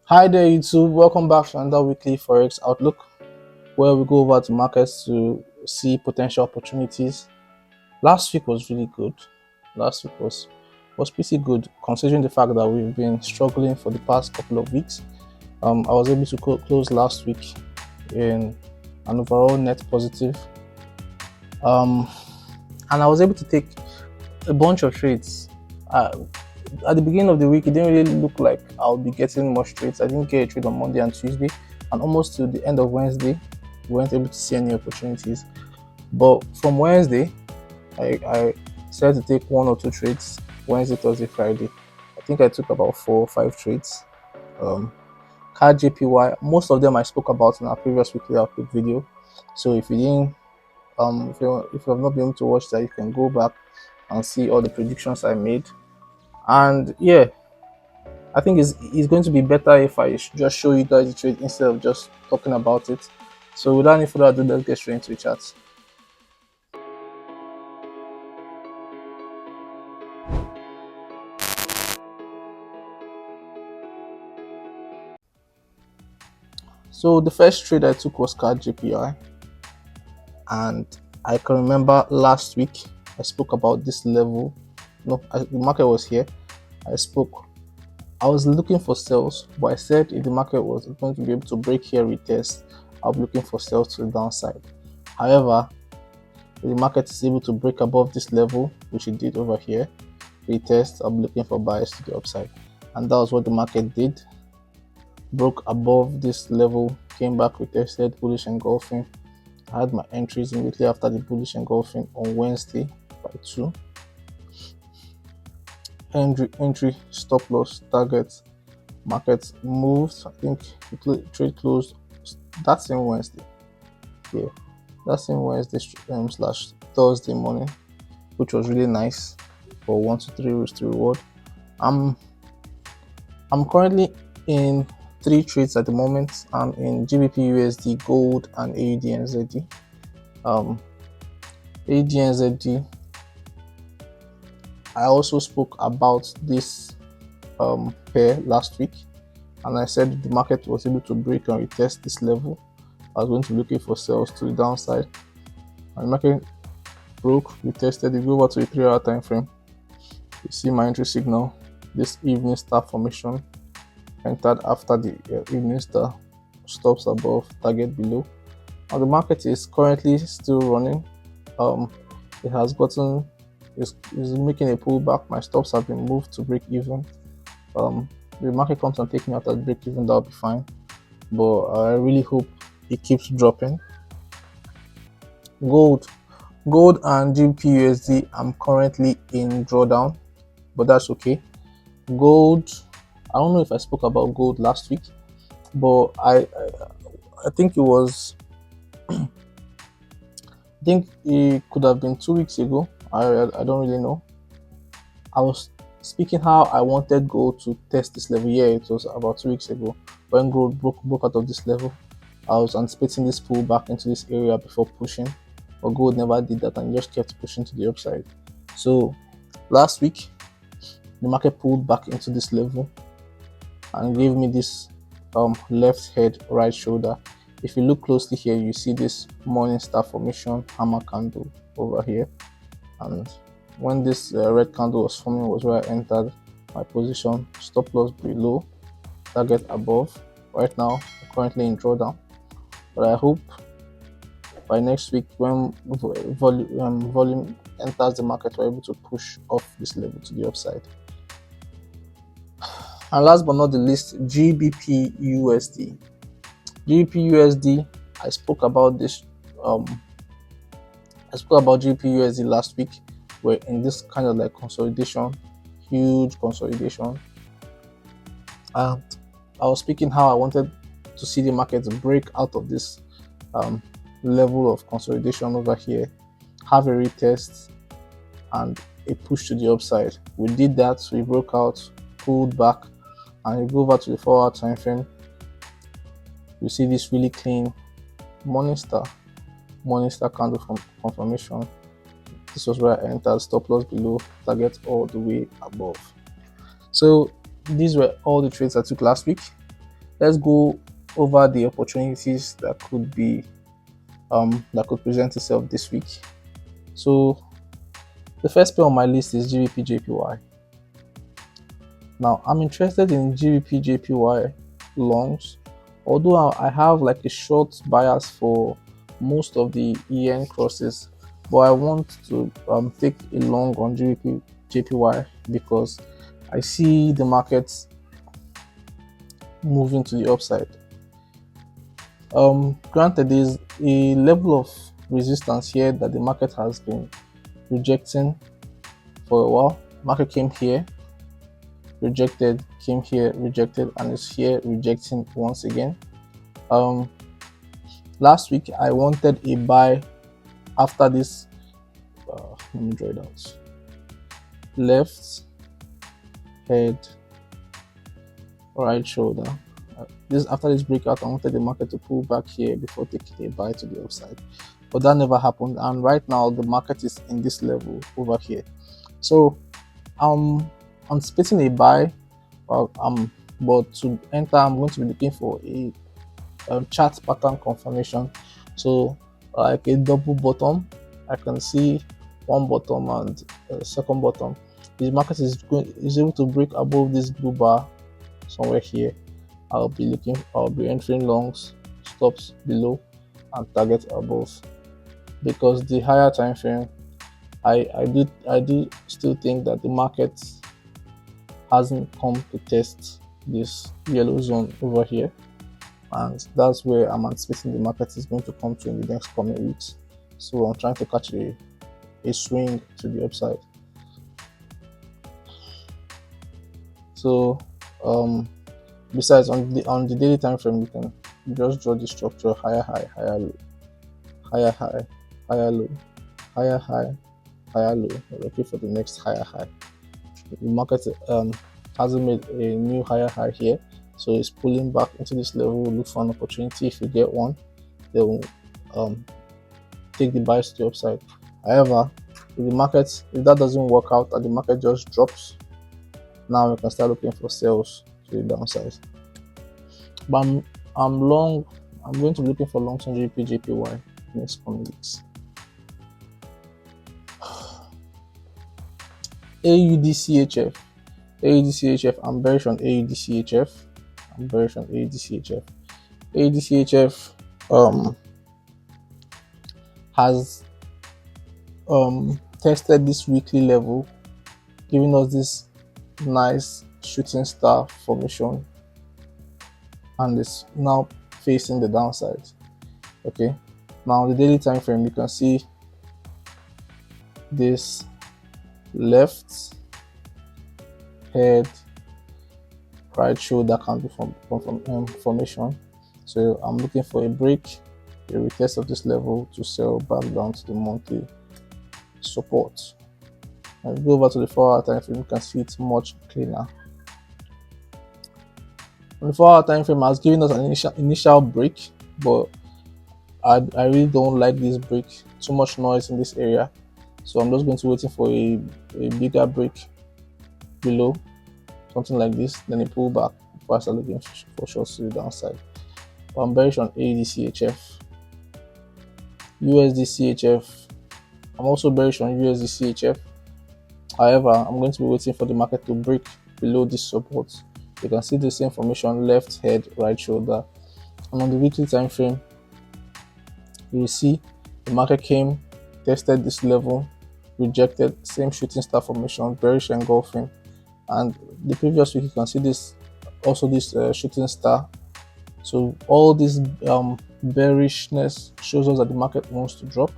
Hi there, YouTube. Welcome back to another weekly Forex Outlook, where we go over to markets to see potential opportunities. Last week was really good. Last week was pretty good, considering the fact that we've been struggling for the past couple of weeks. I was able to close last week in an overall net positive, um, and I was able to take a bunch of trades. At the beginning of the week, it didn't really look like I'll be getting much trades. I didn't get a trade on Monday and Tuesday, and almost to the end of Wednesday, we weren't able to see any opportunities. But from Wednesday, I decided to take one or two trades. Wednesday, Thursday, Friday. I think I took about 4 or 5 trades. Um, CAD JPY, most of them I spoke about in our previous weekly outlook video. So if you didn't, if you have not been able to watch that, you can go back and see all the predictions I made. And yeah, I think it's going to be better if I just show you guys the trade instead of just talking about it. So without any further ado, let's get straight into the charts. So the first trade I took was CAD JPI, and I can remember last week I spoke about this level. No, the market was here. I spoke. I was looking for sales, but I said if the market was going to be able to break here, retest, I'll be looking for sales to the downside. However, if the market is able to break above this level, which it did over here, retest, I'm looking for buyers to the upside. And that was what the market did. Broke above this level, came back, retested, bullish engulfing. I had my entries immediately after the bullish engulfing on Wednesday by 2. Entry, stop loss, target. Market moved. I think the trade closed that same Wednesday. Yeah, that same Wednesday slash Thursday morning, which was really nice for 1 to 3 weeks to reward. I'm currently in 3 trades at the moment. I'm in GBP USD, gold, and AUD NZD. AUD NZD, I also spoke about this pair last week, and I said the market was able to break and retest this level, I was going to be looking for sales to the downside. And the market broke, retested. If you go over to the 3-hour time frame, you see my entry signal. This evening star formation entered after the evening star, stops above, target below. Now the market is currently still running. It has gotten is making a pullback. My stops have been moved to break even. The market comes and take me out at break even, that'll be fine. But I really hope it keeps dropping. Gold and GBP I'm currently in drawdown, but that's okay. Gold, I don't know if I spoke about gold last week, but I think it was I think it could have been 2 weeks ago. I don't really know. I was speaking how I wanted gold to test this level. Yeah, it was about 2 weeks ago when gold broke out of this level. I was anticipating this pull back into this area before pushing, but gold never did that and just kept pushing to the upside. So last week, the market pulled back into this level and gave me this left head, right shoulder. If you look closely here, you see this morning star formation hammer candle over here, and when this red candle was forming was where I entered my position. Stop loss below, target above. Right now, I'm currently in drawdown, but I hope by next week when volume enters the market, we're able to push off this level to the upside. And last but not the least, GBP USD. GBP USD, I spoke about this. I spoke about GBP USD last week. We're in this kind of like consolidation, huge consolidation. And I was speaking how I wanted to see the market break out of this level of consolidation over here, have a retest, and a push to the upside. We did that, so we broke out, pulled back, and you go over to the 4-hour time frame. You see this really clean morning star candle from confirmation. This was where I entered, stop loss below, target all the way above. So these were all the trades I took last week. Let's go over the opportunities that could present itself this week. So the first pair on my list is GBP JPY. Now I'm interested in GBP JPY longs, although I have like a short bias for most of the EN crosses, but I want to take a long on GBP JPY because I see the markets moving to the upside. Granted, there's a level of resistance here that the market has been rejecting for a while. Market came here, rejected, came here, rejected, and is here rejecting once again. Last week I wanted a buy after this. Let me draw it out. Left head, right shoulder. This after this breakout, I wanted the market to pull back here before taking a buy to the upside, but that never happened. And right now the market is in this level over here. So I'm splitting a buy. But to enter, I'm going to be looking for a chart pattern confirmation. So like a double bottom, I can see one bottom and a second bottom. The market is able to break above this blue bar somewhere here. I'll be entering longs, stops below, and target above. Because the higher time frame, I do still think that the market hasn't come to test this yellow zone over here, and that's where I'm anticipating the market is going to come to in the next coming weeks. So I'm trying to catch a swing to the upside. So besides, on the daily time frame, you can just draw the structure: higher high, higher low, higher high, higher low, higher high, higher low. We're looking for the next higher high. The market hasn't made a new higher high here, so it's pulling back into this level. Look for an opportunity. If you get one, they will take the buys to the upside. However, if that doesn't work out and the market just drops, now we can start looking for sales to the downside. But I'm long. I'm going to be looking for long-term GBP JPY next coming weeks. AUD CHF. I'm bearish on AUD CHF. AUD CHF has tested this weekly level, giving us this nice shooting star formation, and it's now facing the downside. Okay, now the daily time frame, you can see this left head, right shoulder candle formation. So I'm looking for a break, a retest of this level to sell back down to the monthly support. And go over to the 4-hour time frame, you can see it's much cleaner. The 4-hour time frame has given us an initial break, but I really don't like this break. Too much noise in this area, so I'm just going to waiting for a bigger break below, something like this, then a pullback before I start looking for shorts to the downside. But I'm bearish on AUD CHF. USD CHF, I'm also bearish on USD CHF. However, I'm going to be waiting for the market to break below this support. You can see the same formation: left head, right shoulder. And on the weekly time frame, you will see the market came, tested this level, rejected, same shooting star formation, bearish engulfing. And the previous week, you can see this shooting star. So all this bearishness shows us that the market wants to drop.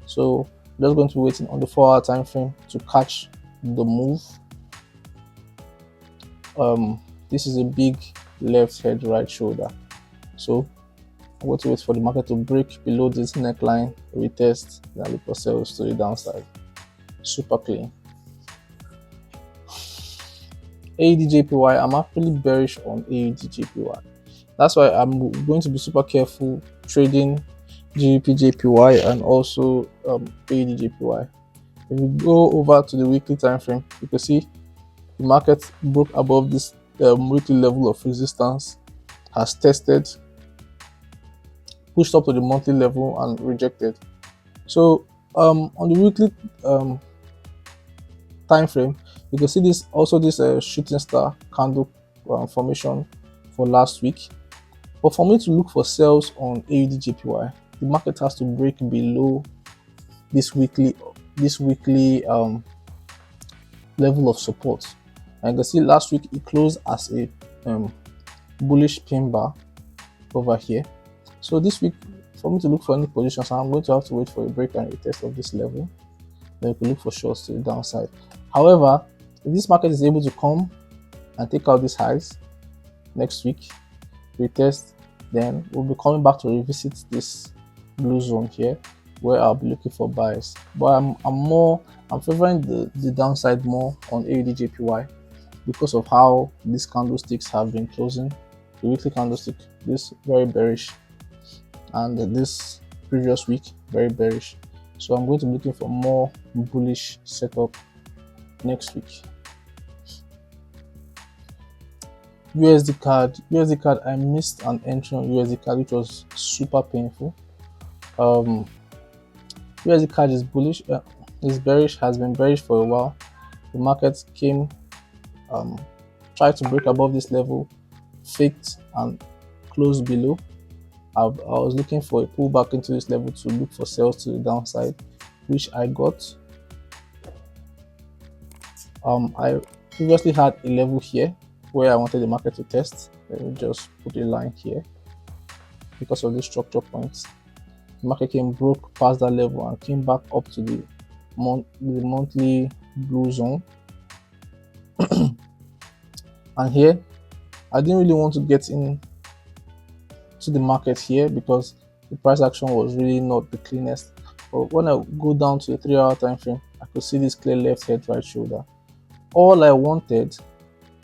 So I'm just going to be waiting on the 4-hour time frame to catch the move. This is a big left head, right shoulder. So I'm going to wait for the market to break below this neckline, retest, then look for sales to the downside. Super clean. AUD JPY, I'm actually bearish on AUD JPY. That's why I'm going to be super careful trading GBP JPY and also AUD JPY. If we go over to the weekly time frame, you can see the market broke above this weekly level of resistance has tested, pushed up to the monthly level and rejected. So on the weekly time frame, you can see this also this shooting star candle formation for last week. But for me to look for sales on AUD JPY, the market has to break below this weekly level of support. And you can see last week it closed as a bullish pin bar over here. So this week, for me to look for any positions, I'm going to have to wait for a break and a test of this level. Then we can look for shorts to the downside. However, if this market is able to come and take out these highs next week, retest, then we'll be coming back to revisit this blue zone here where I'll be looking for buys. But I'm favoring the downside more on AUD JPY because of how these candlesticks have been closing. The weekly candlestick, this very bearish, and this previous week very bearish. So I'm going to be looking for more bullish setup next week. USD card, I missed an entry on USD card, which was super painful. USD card is bullish, is bearish, has been bearish for a while. The market came, tried to break above this level, faked and closed below. I was looking for a pullback into this level to look for sales to the downside, which I got. I previously had a level here where I wanted the market to test. Let me just put a line here because of the structure points. The market broke past that level and came back up to the monthly blue zone. And here, I didn't really want to get in to the market here because the price action was really not the cleanest. But when I go down to a 3-hour time frame, I could see this clear left head, right shoulder. All I wanted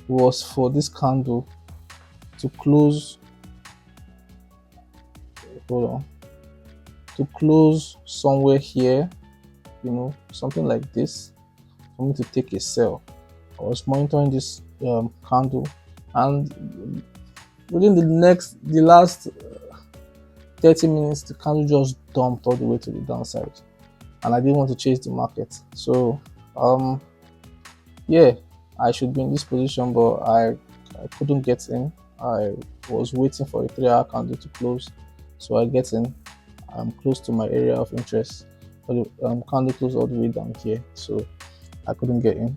was for this candle to close, to close somewhere here, something like this, for me to take a sell. I was monitoring this candle, and within the last 30 minutes, the candle just dumped all the way to the downside, and I didn't want to chase the market. So yeah, I should be in this position, but I couldn't get in. I was waiting for a 3-hour candle to close, so I get in. I'm close to my area of interest, but the candle closed all the way down here, so I couldn't get in.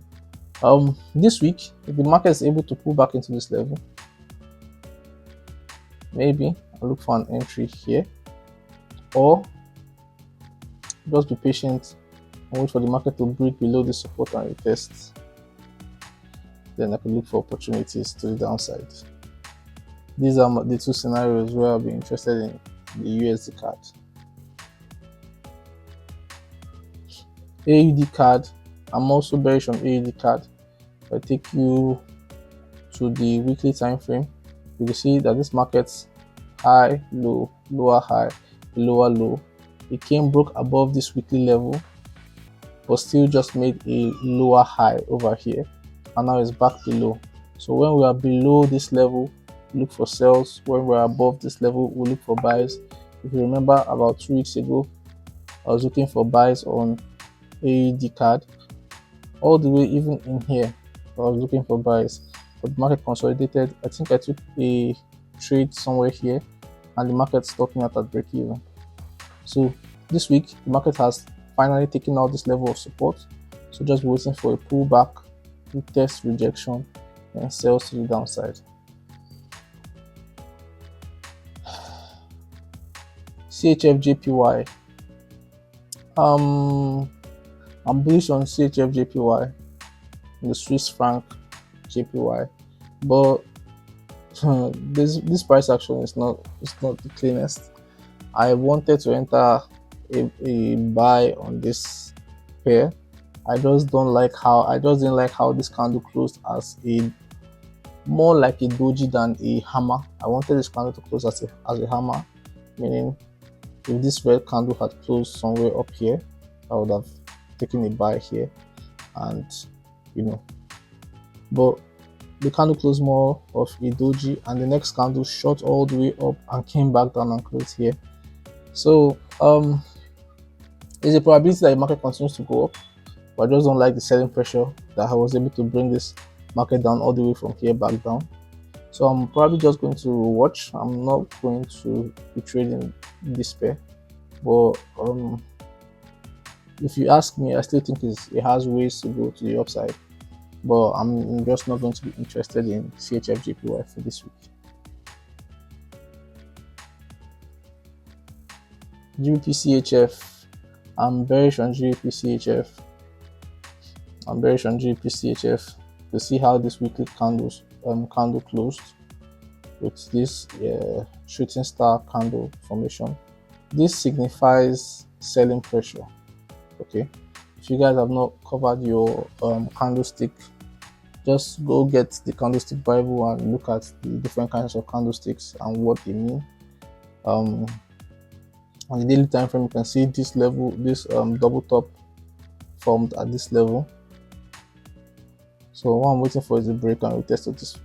This week, if the market is able to pull back into this level, maybe I'll look for an entry here, or just be patient and wait for the market to break below the support and retest. Then I can look for opportunities to the downside. These are the two scenarios where I'll be interested in the USD card. AUD card, I'm also bearish on AUD card. If I take you to the weekly time frame, you can see that this market's high, low, lower high, lower low. It broke above this weekly level, but still just made a lower high over here, and now it's back below. So when we are below this level, look for sales. When we're above this level, we look for buys. If you remember, about 2 weeks ago, I was looking for buys on AUD card, all the way even in here. I was looking for buys, but the market consolidated. I think I took a trade somewhere here, and the market stopped me at break even. So this week, the market has finally taken out this level of support. So just waiting for a pullback, retest, rejection, and sales to the downside. CHF JPY. I'm bullish on CHF JPY, the Swiss franc JPY, but this price action is not the cleanest. I wanted to enter a buy on this pair. I just didn't like how this candle closed as a more like a doji than a hammer. I wanted this candle to close as a hammer, meaning if this red candle had closed somewhere up here, I would have taken a buy here, and but the candle closed more of a doji, and the next candle shot all the way up and came back down and closed here. So there's a probability that the market continues to go up, but I just don't like the selling pressure that I was able to bring this market down all the way from here back down. So I'm probably just going to watch. I'm not going to be trading despair, but if you ask me, I still think it has ways to go to the upside, but I'm just not going to be interested in CHF for this week. GBP I'm bearish on GBP I'm bearish on GBP to see how this weekly candle closed with this shooting star candle formation. This signifies selling pressure. Okay, if you guys have not covered your candlestick, just go get the candlestick bible and look at the different kinds of candlesticks and what they mean. On the daily time frame, you can see this level, this double top formed at this level. So what I'm waiting for is a break and retest of this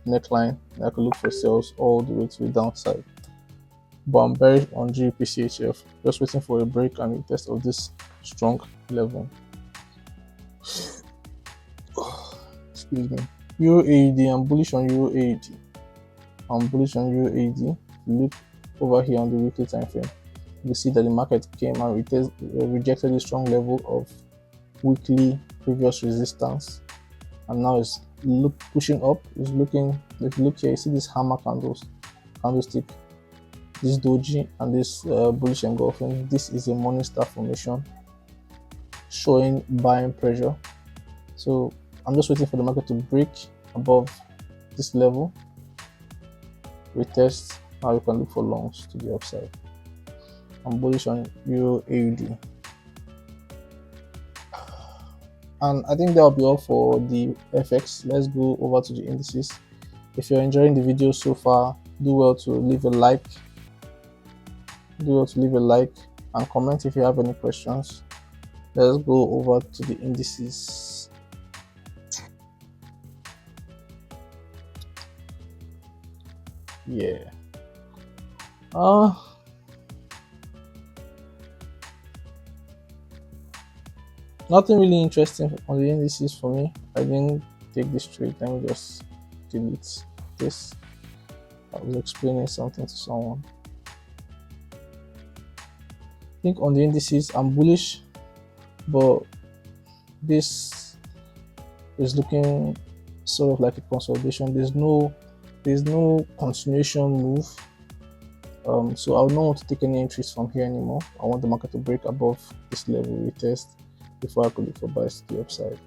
neckline. I can look for sales all the way to the downside. But I'm bearish on GBP just waiting for a break and retest of this strong level. Excuse me. Euro AED, I'm bullish on Euro AED. I'm bullish on Euro AED. Look over here on the weekly time frame. You see that the market came and rejected the strong level of weekly previous resistance, and now it's pushing up. It's looking. If you look here, you see this hammer candlestick, this doji, and this bullish engulfing. This is a morning star formation showing buying pressure. So I'm just waiting for the market to break above this level, retest. Now you can look for longs to the upside. I'm bullish on Euro AUD. And I think that will be all for the FX. Let's go over to the indices. If you're enjoying the video so far, do well to leave a like. And comment if you have any questions. Let's go over to the indices. Yeah. Nothing really interesting on the indices for me. I didn't take this trade. Let me just delete this. I was explaining something to someone. I think on the indices I'm bullish, but this is looking sort of like a consolidation. There's no continuation move. So I would not want to take any entries from here anymore. I want the market to break above this level retest before I could look for buys to the upside.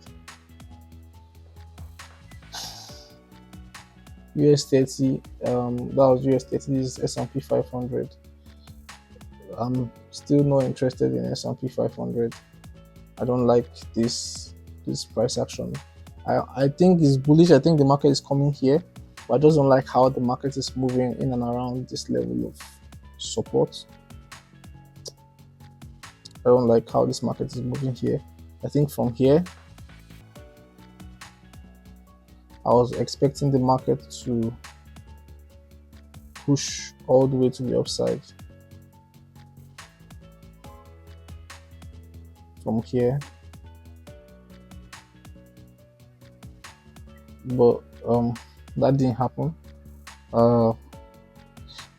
US30, that was US30. This is S&P 500. I'm still not interested in S&P 500. I don't like this price action. I think it's bullish. I think the market is coming here, but I just don't like how the market is moving in and around this level of support. I don't like how this market is moving here. I think from here, I was expecting the market to push all the way to the upside from here, but that didn't happen.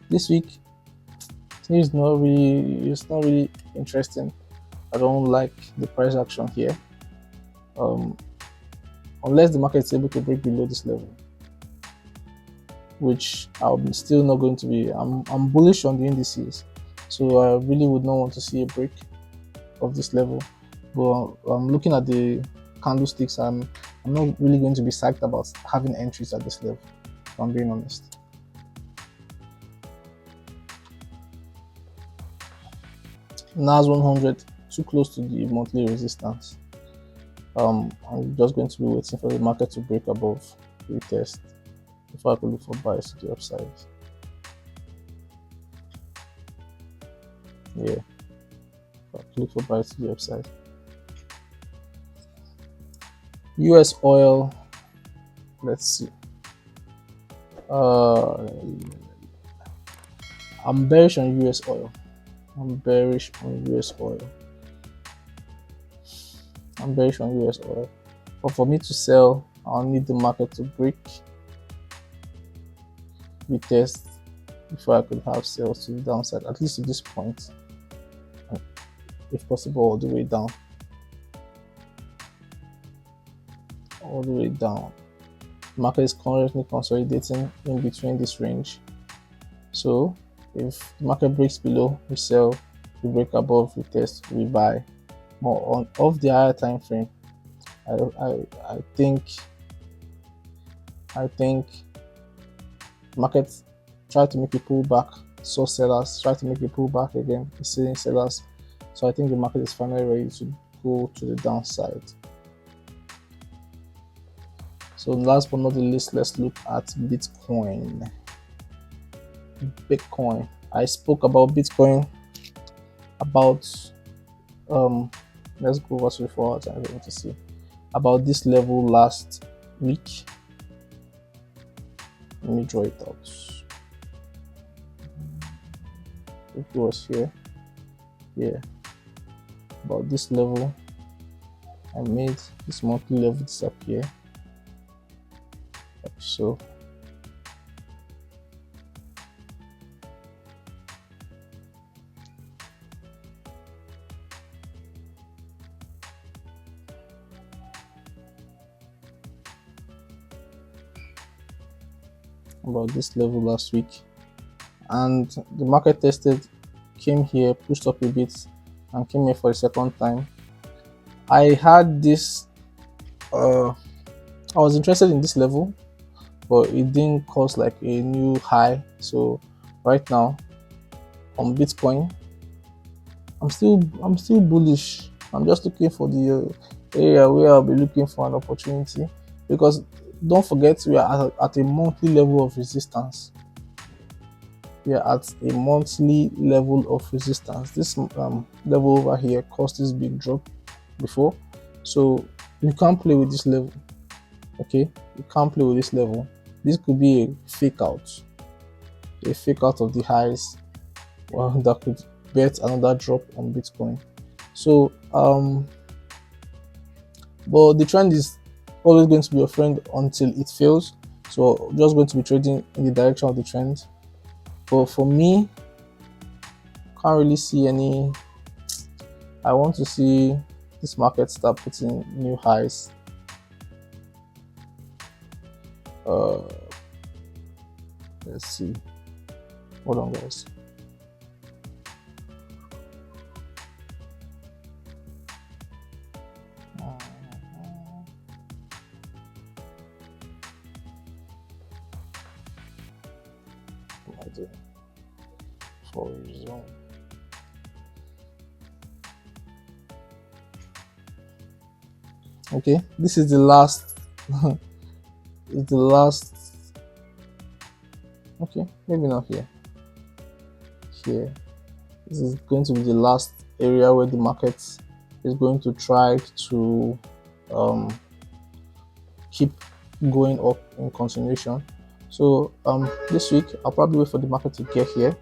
This week it's not really interesting. I don't like the price action here, unless the market is able to break below this level, which I'm still not going to be. I'm bullish on the indices, so I really would not want to see a break of this level. But I'm looking at the candlesticks. I'm not really going to be psyched about having entries at this level, if I'm being honest. NAS 100 too close to the monthly resistance. I'm just going to be waiting for the market to break above retest before I could look for buys to the upside. Yeah, look for buys to the upside. US oil Let's see. Uh, I'm bearish on US oil. I'm bearish on US oil. I'm bearish on US oil. But for me to sell, I'll need the market to break, retest, before I could have sales to the downside, at least to this point, and if possible, all the way down. All the way down. The market is currently consolidating in between this range. So if the market breaks below, we sell. We break above, we test, we buy. More on off the higher time frame, I think markets try to make a pullback, so sellers try to make a pullback again, selling sellers. So I think the market is finally ready to go to the downside. So last but not the least, let's look at Bitcoin. I spoke about Bitcoin about let's go over to the 4 hour time frame to see about this level last week. Let me draw it out. It was here, about this level. I made this monthly level disappear, like so. About this level last week, and the market tested, came here, pushed up a bit, and came here for the second time. I had this I was interested in this level, but it didn't cause like a new high. So right now on Bitcoin, I'm still bullish. I'm just looking for the area where I'll be looking for an opportunity, because don't forget, we are at a monthly level of resistance. We are at a monthly level of resistance. This level over here caused this big drop before, so you can't play with this level. Okay, you can't play with this level. This could be a fake out of the highs, well, that could bet another drop on Bitcoin. So but the trend is always going to be your friend until it fails. So just going to be trading in the direction of the trend. But for me, can't really see any. I want to see this market start putting new highs. Let's see. Hold on, guys. For zone. Okay, this is the last. It's the last. Okay, maybe not here. Here, this is going to be the last area where the market is going to try to keep going up in continuation. So this week I'll probably wait for the market to get here,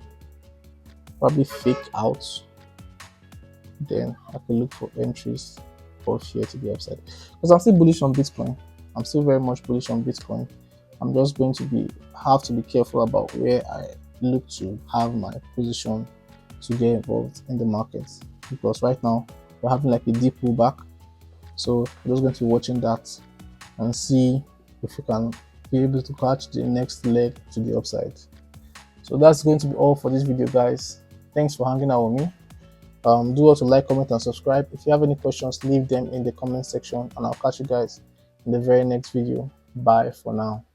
probably fake out, then I can look for entries off here to the upside, because I'm still bullish on Bitcoin. I'm still very much bullish on Bitcoin. I'm just going to have to be careful about where I look to have my position to get involved in the market, because right now we're having like a deep pullback. So I'm just going to be watching that and see if we can be able to catch the next leg to the upside. So that's going to be all for this video, guys. Thanks for hanging out with me. Do also like, comment, and subscribe. If you have any questions, leave them in the comment section, and I'll catch you guys in the very next video. Bye for now.